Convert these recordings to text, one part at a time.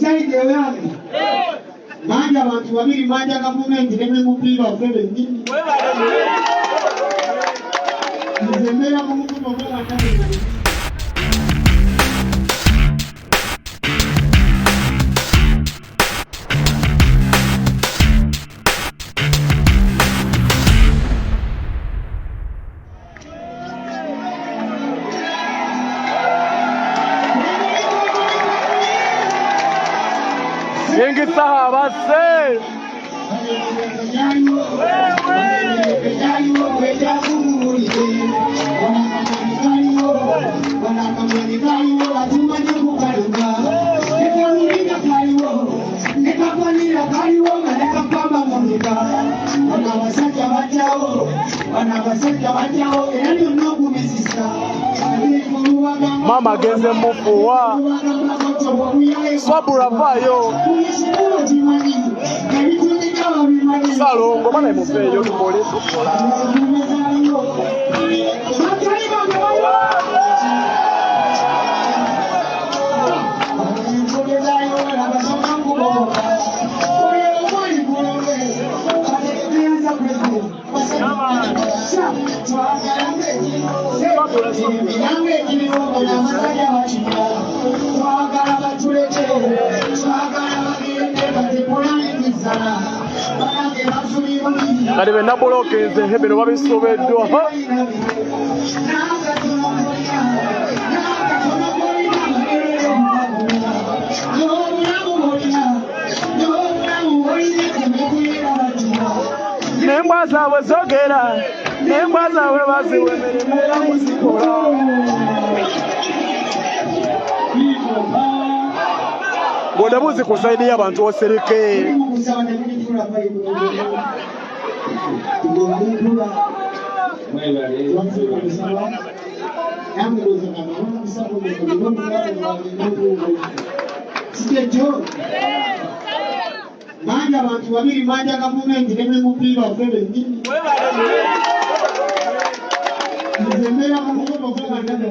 Musaide yange. Manja abantu babiri manja gavumenti ne mupiira okebe nini. Nzembera mu mukutu ogw'amatale. Yengi saha base. Mama genze mufuwa Swabura vayo Salongo mana imupeyo tupole tupola Kali bena bulokenze hebero babisobeddwa Nembwa zaabwe zogera nembwa zaabwe baziwemerera muzikola Boda buzi kusaidia abantu osereke Manja abantu babiri manja gavumenti ne mupiira okebe nini. Nzembera mu mukono gw'amatale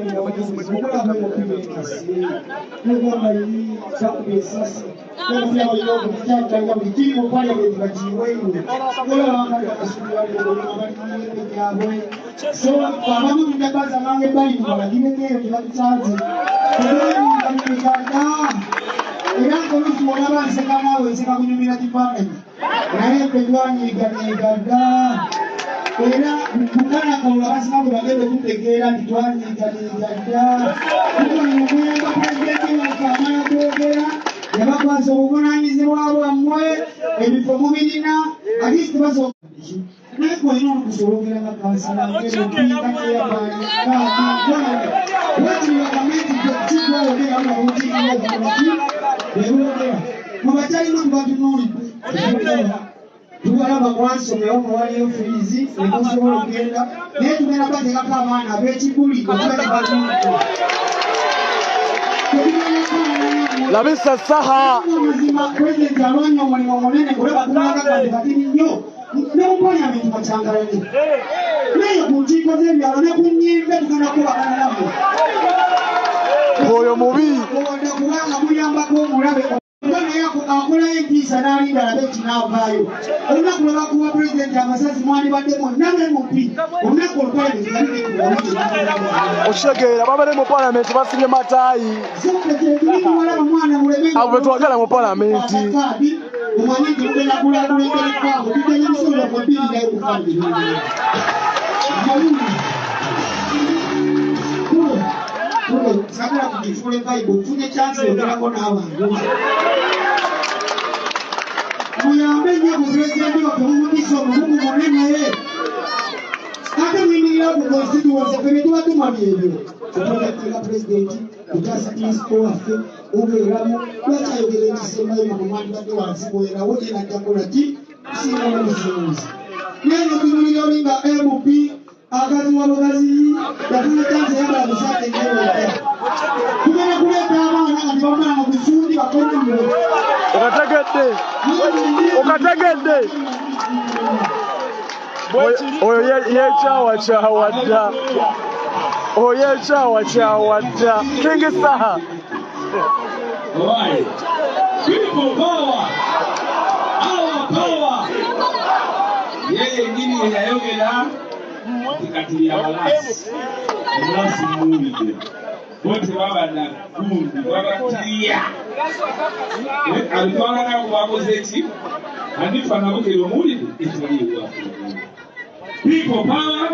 okukola abayobozi n'ogamba yini kyakubesasi n'okulaba y'okukyatanga buli kiri mu parliament bakiweeyo olaba abasumulwali abali byabwe so abamu tujabaza nange bali tubalagireko tebatusanze ebiganda era nkolusi olaba nseka naawe nseka kunyumira kiparliament naye petwanyiganiganda era mukana kaula basinabu bagebe kutegeera nti twanyiganiganda kubanyemuyenga pulezidenti wakamala kwogera yabakwaza obuvunaanyizibwa bwammwe ebifo mubirina alisiti baso naye kolina okusologera nga kansala mubatalina mubatunulidde tubalaba mwansomero muwaliyo frizi nemusobola okugenda naye tugenda batekako abaana ab'ekiguli labisa saha mazima pulezidenti alwanya omulimu omunene kulaba kumagagandi batini nnyo ne mu parliament bakyangalane naye ku nkiiko z'ebyalo ne ku nnyimbe tugenda kubagananamu oyo mubi wadde kubanga muyambako omulabe naye akolayo entiisa n'alinda alabe ekinaavaayo olunaku lwe bakuba pulezidenti amasasi mwandibaddemu nange mupi olunaku okutegeera babale mu palamenti basinye mataayi abo betwagala mu palamenti omanyi nti mugenda kulagulaekerekwabo tugenda bisobola kwebirirayo kufandira sagala kugifuula ebayibuli ofunye kyansi ogerako n'abantu muyambe nnyo ku pulezidenti waffe mumukisa omugumu munene ate muyimirira ku constituency ffe bye tuba tumanya ebyo tutogatira pulezidenti kutaasa kristo waffe obeeramu lwakyayogera ekisembayo makumwandibadde wansi bwerawo era ajjakola ki kusinga n'omusinzi naye notunulira olinga mp akazi w'abakazi yafuna kyansi yagala musate ngewoka tugenda kuleeta abaana nga tibamala nga busundi bakonyo okategedde oyo yekyawakyawada oyo yekyawakyawada kingi saha yennyini ye yayogera kati yabalasi omulasi muwulidde bo tebabana gundi babakkiriya abitwala nabo bakoze eki andifa nabo ke bamuwulidde ekitali ewafu people power